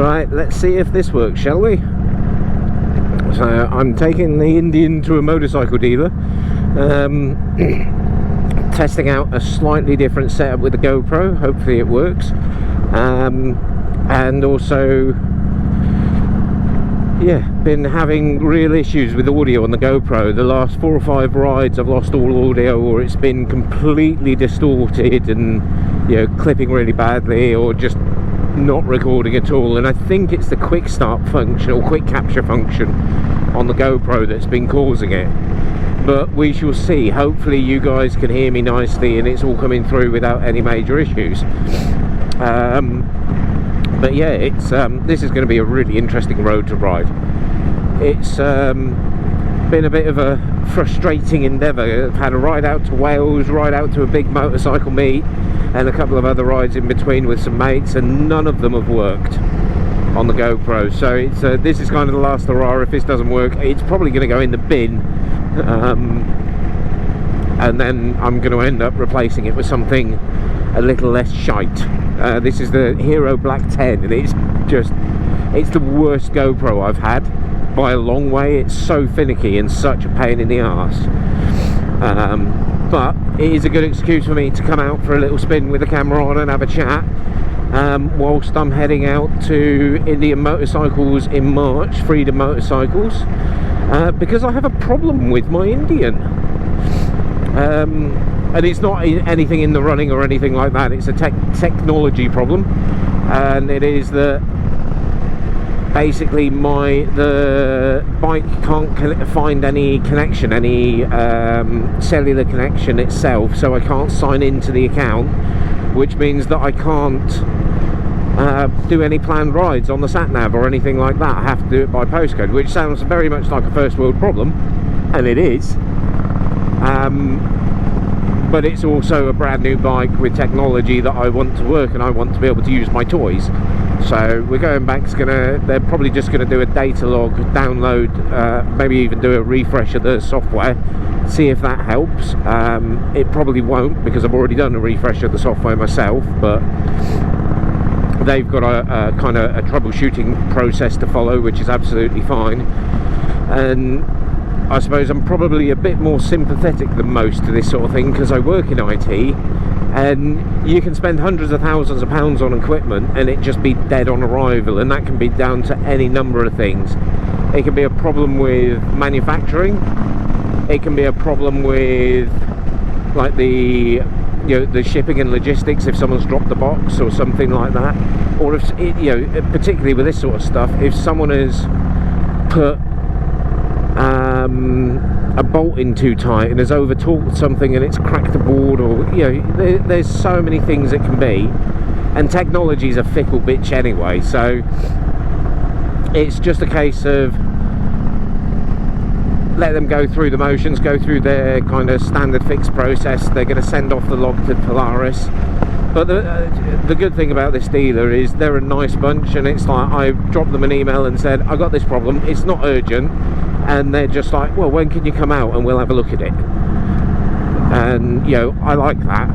Right, let's see if this works, shall we? So I'm taking the Indian to a motorcycle dealer, testing out a slightly different setup with the GoPro. Hopefully it works, and also, yeah, been having real issues with audio on the GoPro. The last 4 or 5 rides I've lost all audio, or it's been completely distorted and, you know, clipping really badly, or just not recording at all. And I think it's the quick start function or quick capture function on the GoPro that's been causing it, but we shall see. Hopefully you guys can hear me nicely and it's all coming through without any major issues. But yeah, it's this is going to be a really interesting road to ride. It's been a bit of a frustrating endeavour. I've had a ride out to Wales, ride out to a big motorcycle meet, and a couple of other rides in between with some mates, and none of them have worked on the GoPro. So it's this is kind of the last hurrah. If this doesn't work, it's probably going to go in the bin, and then I'm going to end up replacing it with something a little less shite. This is the Hero Black 10, and it's the worst GoPro I've had by a long way. It's so finicky and such a pain in the arse. But it is a good excuse for me to come out for a little spin with the camera on and have a chat, whilst I'm heading out to Indian Motorcycles in March, Freedom Motorcycles, because I have a problem with my Indian. And it's not anything in the running or anything like that. It's a technology problem, and it is that basically the bike can't find any connection, any cellular connection itself, so I can't sign into the account, which means that I can't do any planned rides on the sat-nav or anything like that. I have to do it by postcode, which sounds very much like a first world problem, and it is. But it's also a brand new bike with technology that I want to work, and I want to be able to use my toys. So we're going back. They're probably just going to do a data log, download, maybe even do a refresh of the software, see if that helps. It probably won't, because I've already done a refresh of the software myself, but they've got a kind of a troubleshooting process to follow, which is absolutely fine. And I suppose I'm probably a bit more sympathetic than most to this sort of thing, because I work in IT, and you can spend hundreds of thousands of pounds on equipment and it just be dead on arrival, and that can be down to any number of things. It can be a problem with manufacturing, it can be a problem with like the shipping and logistics, if someone's dropped the box or something like that, or if particularly with this sort of stuff, if someone has put a bolt in too tight and has over torqued something and it's cracked the board, or there's so many things it can be, and technology's a fickle bitch anyway, so it's just a case of let them go through the motions, go through their kind of standard fix process. They're going to send off the log to Polaris. But the good thing about this dealer is they're a nice bunch, and it's like I dropped them an email and said I got this problem, it's not urgent, and they're just like, well, when can you come out and we'll have a look at it. And I like that.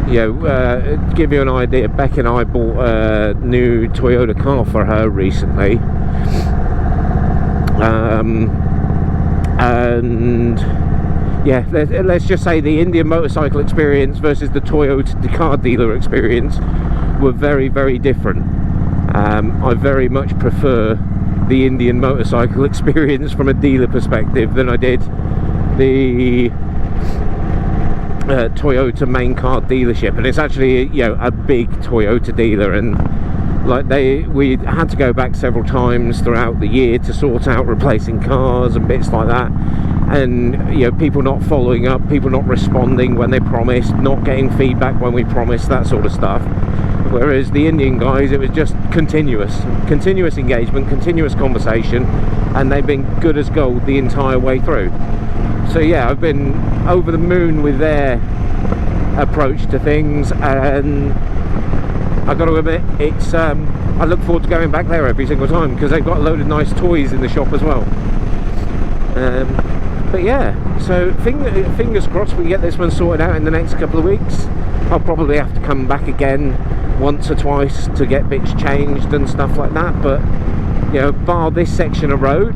To give you an idea, Beck and I bought a new Toyota car for her recently, and yeah, let's just say the Indian motorcycle experience versus the Toyota car dealer experience were very, very different. I very much prefer the Indian motorcycle experience from a dealer perspective than I did the Toyota main car dealership. And it's actually a big Toyota dealer, and like we had to go back several times throughout the year to sort out replacing cars and bits like that, and people not following up, people not responding when they promised, not getting feedback when we promised, that sort of stuff. Whereas the Indian guys, it was just continuous engagement, continuous conversation, and they've been good as gold the entire way through. So yeah, I've been over the moon with their approach to things, and I've got to admit, it's I look forward to going back there every single time, because they've got a load of nice toys in the shop as well. But yeah, so fingers crossed we get this one sorted out in the next couple of weeks. I'll probably have to come back again once or twice to get bits changed and stuff like that, but you know, bar this section of road,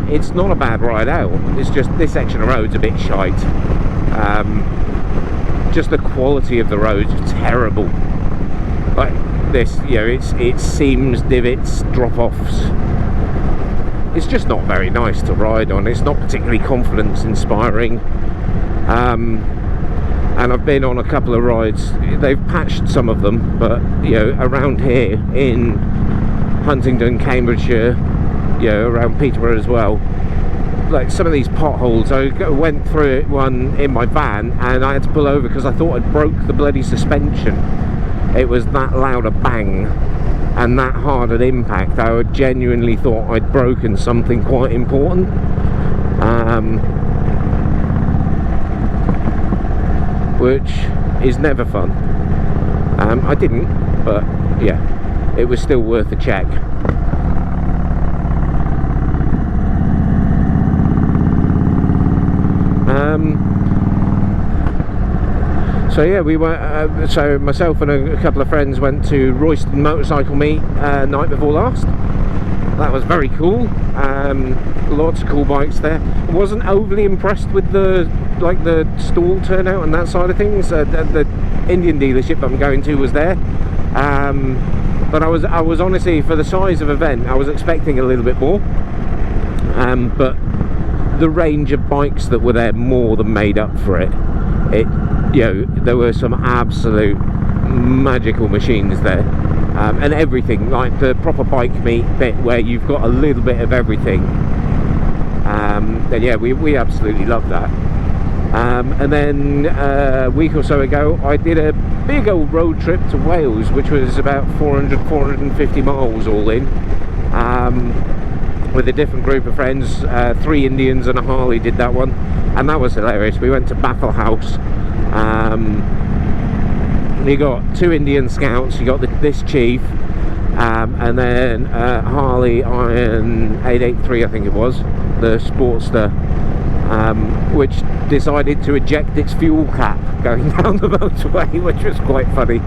it's not a bad ride out. It's just this section of road's a bit shite. Just the quality of the roads is terrible. Like this, you know, it seams, divots, drop-offs. It's just not very nice to ride on. It's not particularly confidence inspiring. And I've been on a couple of rides. They've patched some of them, but you know, around here in Huntingdon, Cambridgeshire, you know, around Peterborough as well, like some of these potholes, I went through one in my van and I had to pull over because I thought I'd broke the bloody suspension. It was that loud a bang and that hard an impact. I genuinely thought I'd broken something quite important. Which is never fun. I didn't, but yeah, it was still worth a check. So yeah, we went. So myself and a couple of friends went to Royston Motorcycle Meet night before last. That was very cool. Lots of cool bikes there. I wasn't overly impressed with the stall turnout and that side of things. The Indian dealership I'm going to was there, but I was honestly, for the size of event, I was expecting a little bit more. But the range of bikes that were there more than made up for it. You know, there were some absolute magical machines there, and everything, like the proper bike meet bit where you've got a little bit of everything. And yeah, we absolutely loved that. And then a week or so ago, I did a big old road trip to Wales, which was about 450 miles all in, with a different group of friends. 3 Indians and a Harley did that one, and that was hilarious. We went to Baffle House. You got 2 Indian scouts, you got this chief, and then Harley Iron 883, I think it was, the Sportster, which decided to eject its fuel cap going down the motorway, which was quite funny.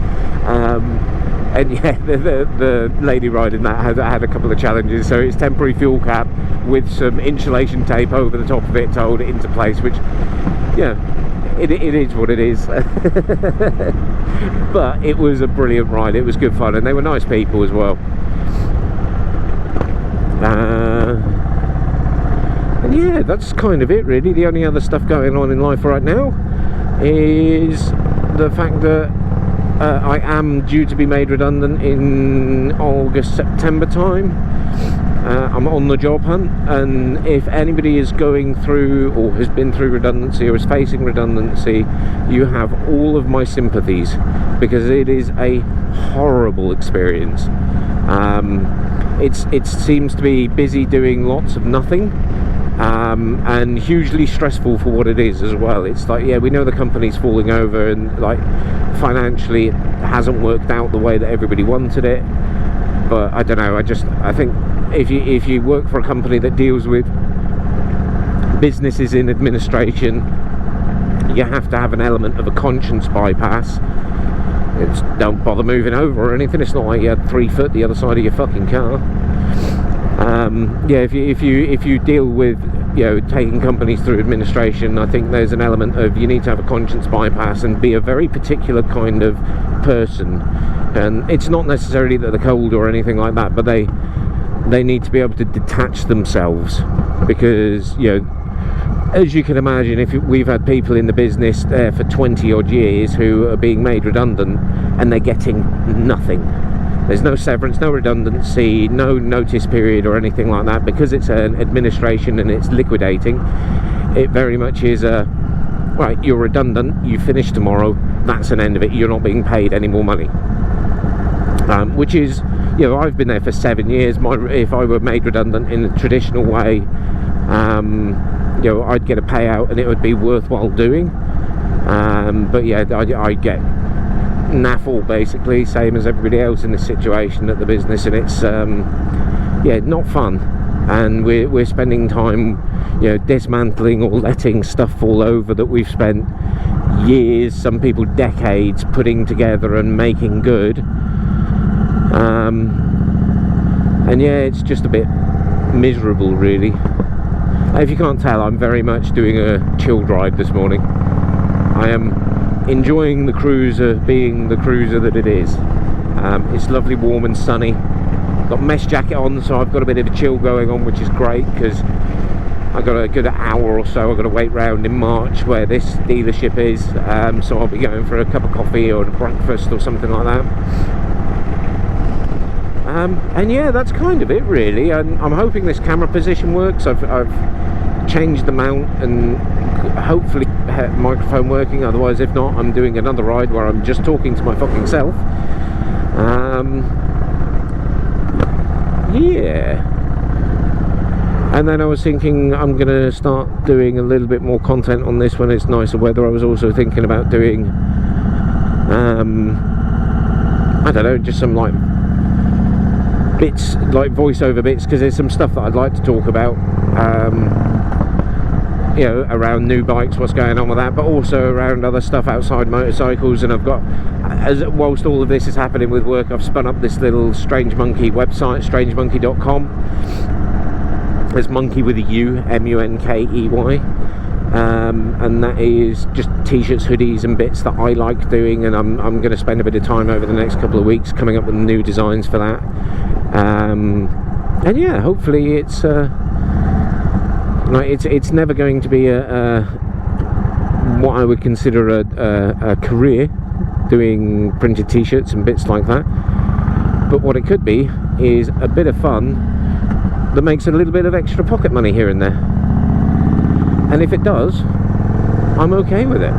And yeah, the lady riding that had a couple of challenges. So it's temporary fuel cap with some insulation tape over the top of it to hold it into place, which, yeah, it is what it is. But it was a brilliant ride. It was good fun, and they were nice people as well. And yeah, that's kind of it really. The only other stuff going on in life right now is the fact that I am due to be made redundant in August, September time. I'm on the job hunt, and if anybody is going through or has been through redundancy or is facing redundancy, you have all of my sympathies, because it is a horrible experience. It seems to be busy doing lots of nothing, and hugely stressful for what it is as well. It's like, yeah, we know the company's falling over, and like financially it hasn't worked out the way that everybody wanted it, but I don't know, I think if you work for a company that deals with businesses in administration, you have to have an element of a conscience bypass. It's don't bother moving over or anything. It's not like you had 3 foot the other side of your fucking car. Yeah, if you deal with, you know, taking companies through administration, I think there's an element of you need to have a conscience bypass and be a very particular kind of person. And it's not necessarily that they're cold or anything like that, but they need to be able to detach themselves, because, you know, as you can imagine, if we've had people in the business there for 20 odd years who are being made redundant and they're getting nothing. There's no severance, no redundancy, no notice period or anything like that, because it's an administration and it's liquidating. It very much is a, right, you're redundant, you finish tomorrow, that's an end of it, you're not being paid any more money. Which is, you know, I've been there for 7 years. If I were made redundant in the traditional way, you know, I'd get a payout and it would be worthwhile doing. But yeah, I get naffle basically, same as everybody else in this situation at the business, and it's yeah, not fun. And we're spending time, you know, dismantling or letting stuff fall over that we've spent years, some people decades putting together and making good. And yeah, it's just a bit miserable really. If you can't tell, I'm very much doing a chilled ride this morning. I am enjoying the cruiser being the cruiser that it is. It's lovely, warm and sunny. Got a mesh jacket on, so I've got a bit of a chill going on, which is great, because I've got a good hour or so I've got to wait round in March where this dealership is, so I'll be going for a cup of coffee or a breakfast or something like that. And yeah, that's kind of it really. I'm hoping this camera position works. I've changed the mount and hopefully microphone working, otherwise if not I'm doing another ride where I'm just talking to my fucking self. Yeah, and then I was thinking I'm gonna start doing a little bit more content on this when it's nicer weather. I was also thinking about doing I don't know, just some like bits, like voiceover bits, because there's some stuff that I'd like to talk about, you know, around new bikes, what's going on with that, but also around other stuff outside motorcycles. And I've got, whilst all of this is happening with work, I've spun up this little Strange Monkey website, strangemonkey.com. It's monkey with a U, M-U-N-K-E-Y, and that is just t-shirts, hoodies and bits that I like doing, and I'm going to spend a bit of time over the next couple of weeks coming up with new designs for that. And yeah, hopefully it's like it's never going to be what I would consider a career doing printed t-shirts and bits like that, but what it could be is a bit of fun that makes a little bit of extra pocket money here and there, and if it does, I'm okay with it.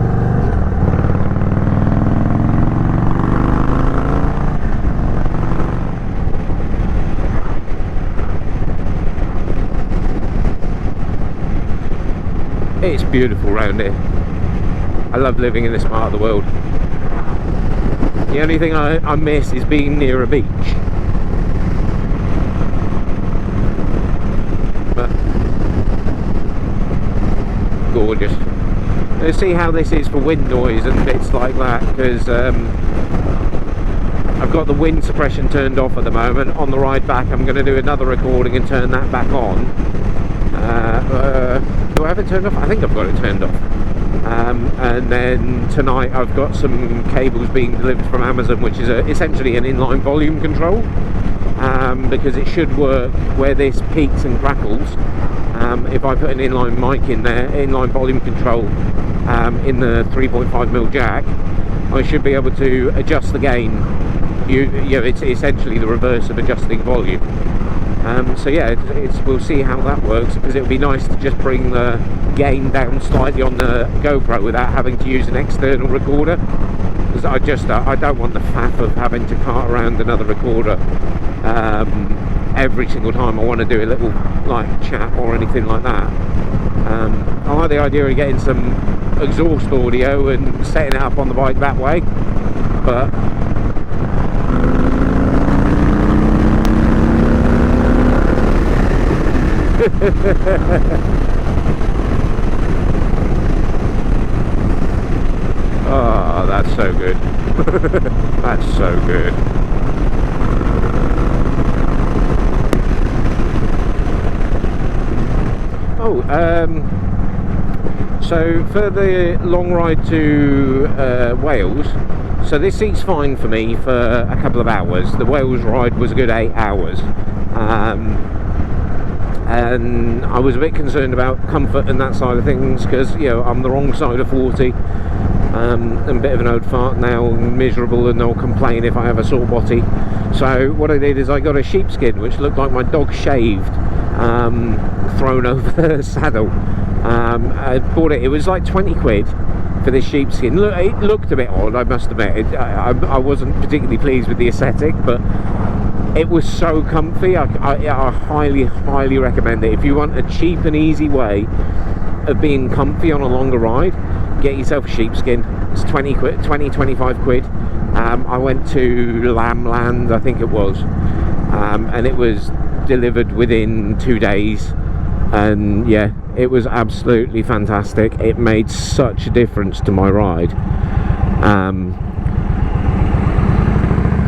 It's beautiful around here. I love living in this part of the world. The only thing I miss is being near a beach. But gorgeous. Let's see how this is for wind noise and bits like that, because I've got the wind suppression turned off at the moment. On the ride back I'm going to do another recording and turn that back on. Do I have it turned off? I think I've got it turned off. And then tonight I've got some cables being delivered from Amazon, which is essentially an inline volume control, because it should work where this peaks and crackles. If I put an inline mic in there, inline volume control, in the 3.5mm jack, I should be able to adjust the gain. You know, it's essentially the reverse of adjusting volume. So yeah, we'll see how that works, because it would be nice to just bring the gain down slightly on the GoPro without having to use an external recorder, because I don't want the faff of having to cart around another recorder every single time I want to do a little like chat or anything like that. I like the idea of getting some exhaust audio and setting it up on the bike that way, but oh, that's so good. That's so good. Oh, so for the long ride to Wales, so this seat's fine for me for a couple of hours. The Wales ride was a good 8 hours. And I was a bit concerned about comfort and that side of things, because, you know, I'm the wrong side of 40. I'm a bit of an old fart now, miserable, and I'll complain if I have a sore body. So what I did is I got a sheepskin, which looked like my dog shaved, thrown over the saddle. I bought it was like 20 quid for this sheepskin. Look, it looked a bit odd, I must admit. I wasn't particularly pleased with the aesthetic, but it was so comfy. I highly recommend it. If you want a cheap and easy way of being comfy on a longer ride, get yourself a sheepskin. It's 25 quid. I went to Lamland, I think it was, and it was delivered within 2 days. and yeah, it was absolutely fantastic. It made such a difference to my ride.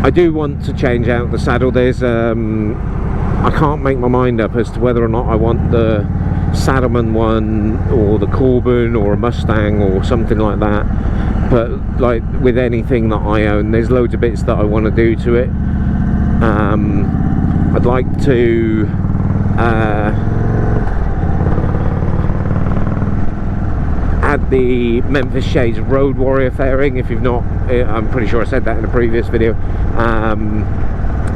I do want to change out the saddle. There's I can't make my mind up as to whether or not I want the Saddleman one or the Corbin or a Mustang or something like that. But like with anything that I own, there's loads of bits that I want to do to it. I'd like to add the Memphis Shades Road Warrior fairing. If you've not, I'm pretty sure I said that in a previous video.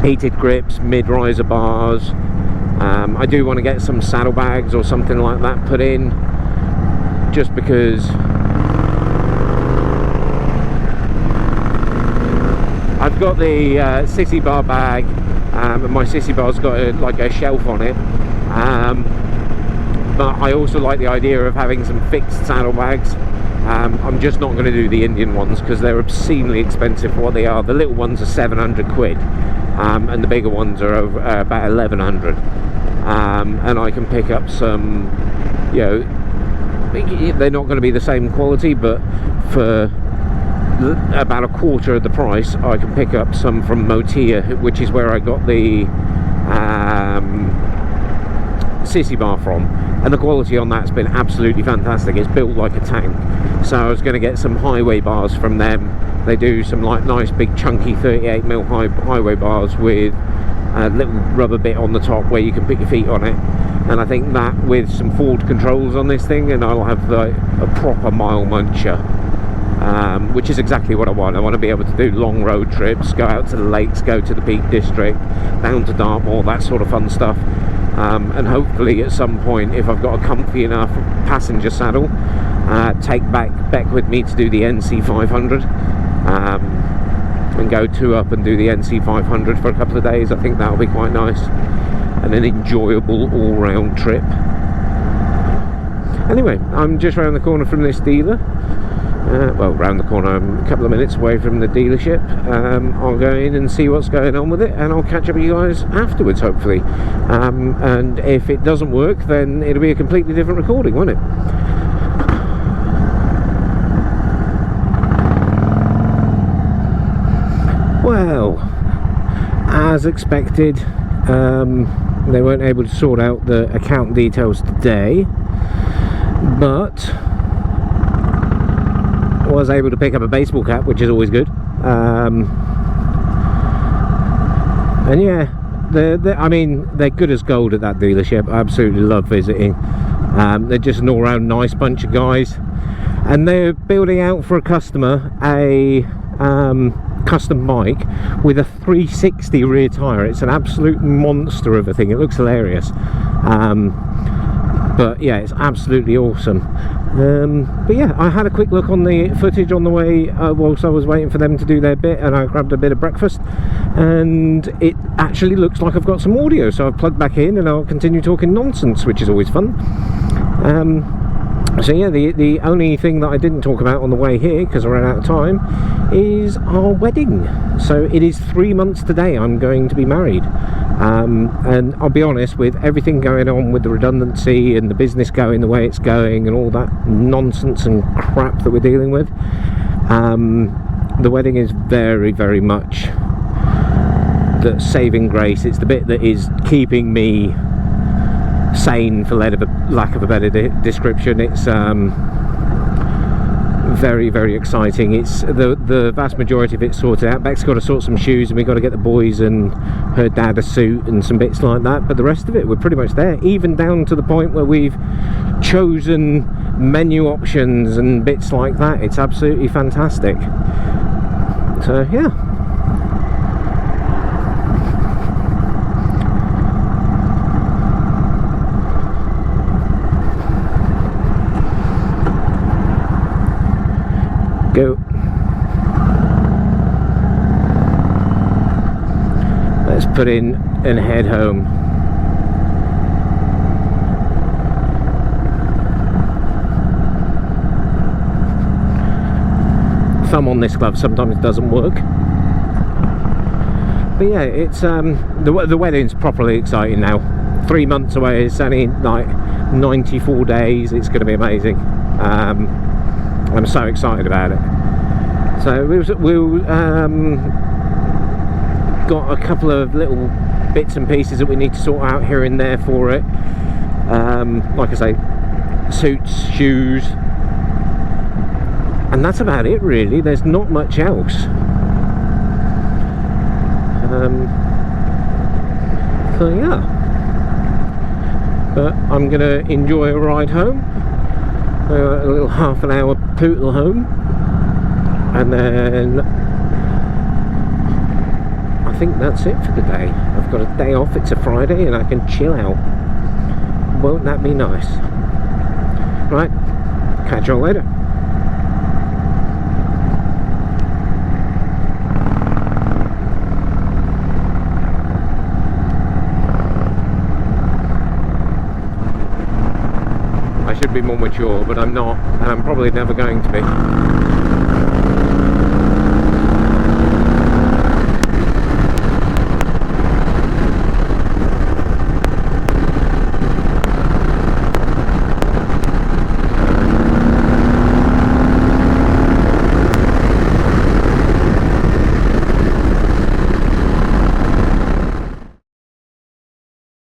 Heated grips, mid-riser bars. I do want to get some saddlebags or something like that put in, just because I've got the sissy bar bag, and my sissy bar's got like a shelf on it, but I also like the idea of having some fixed saddlebags. I'm just not going to do the Indian ones because they're obscenely expensive for what they are. The little ones are 700 quid, and the bigger ones are over, about 1100. And I can pick up some, you know, they're not going to be the same quality, but for about a quarter of the price I can pick up some from Motia, which is where I got the sissy bar from, and the quality on that's been absolutely fantastic. It's built like a tank. So I was going to get some highway bars from them. They do some like nice big chunky 38mm highway bars with a little rubber bit on the top where you can put your feet on it, and I think that with some forward controls on this thing, and I'll have like a proper mile muncher, which is exactly what I want. I want to be able to do long road trips, go out to the lakes, go to the Peak District, down to Dartmoor, that sort of fun stuff. And hopefully at some point, if I've got a comfy enough passenger saddle, take Beck with me to do the NC 500, and go up and do the NC 500 for a couple of days. I think that'll be quite nice and an enjoyable all-round trip. Anyway, I'm just around the corner from this dealer. Well, round the corner, I'm a couple of minutes away from the dealership. I'll go in and see what's going on with it, and I'll catch up with you guys afterwards, hopefully. And if it doesn't work, then it'll be a completely different recording, won't it? Well, as expected, they weren't able to sort out the account details today, but was able to pick up a baseball cap, which is always good. And yeah, I mean, they're good as gold at that dealership. I absolutely love visiting. They're just an all-round nice bunch of guys, and they're building out for a customer a custom bike with a 360 rear tyre. It's an absolute monster of a thing. It looks hilarious, but yeah, it's absolutely awesome. But yeah, I had a quick look on the footage on the way whilst I was waiting for them to do their bit, and I grabbed a bit of breakfast, and it actually looks like I've got some audio, so I've plugged back in and I'll continue talking nonsense, which is always fun. So yeah, the only thing that I didn't talk about on the way here, because I ran out of time, is our wedding. So it is 3 months today I'm going to be married. And I'll be honest, with everything going on with the redundancy and the business going the way it's going and all that nonsense and crap that we're dealing with, the wedding is very, very much the saving grace. It's the bit that is keeping me sane, for lack of a better description. It's very, very exciting. It's the vast majority of it sorted out. Beck's got to sort some shoes, and we've got to get the boys and her dad a suit and some bits like that, but the rest of it, we're pretty much there, even down to the point where we've chosen menu options and bits like that. It's absolutely fantastic. So yeah, go. Let's put in and head home. Thumb on this glove sometimes doesn't work, but yeah, it's the wedding's properly exciting now. 3 months away. It's only like 94 days. It's going to be amazing. I'm so excited about it. So we've got a couple of little bits and pieces that we need to sort out here and there for it. Like I say, suits, shoes, and that's about it really. There's not much else. So yeah, but I'm gonna enjoy a ride home, a little half an hour poodle home, and then I think that's it for the day. I've got a day off, it's a Friday, and I can chill out. Won't that be nice? Right, catch you all later. I should be more mature, but I'm not, and I'm probably never going to be.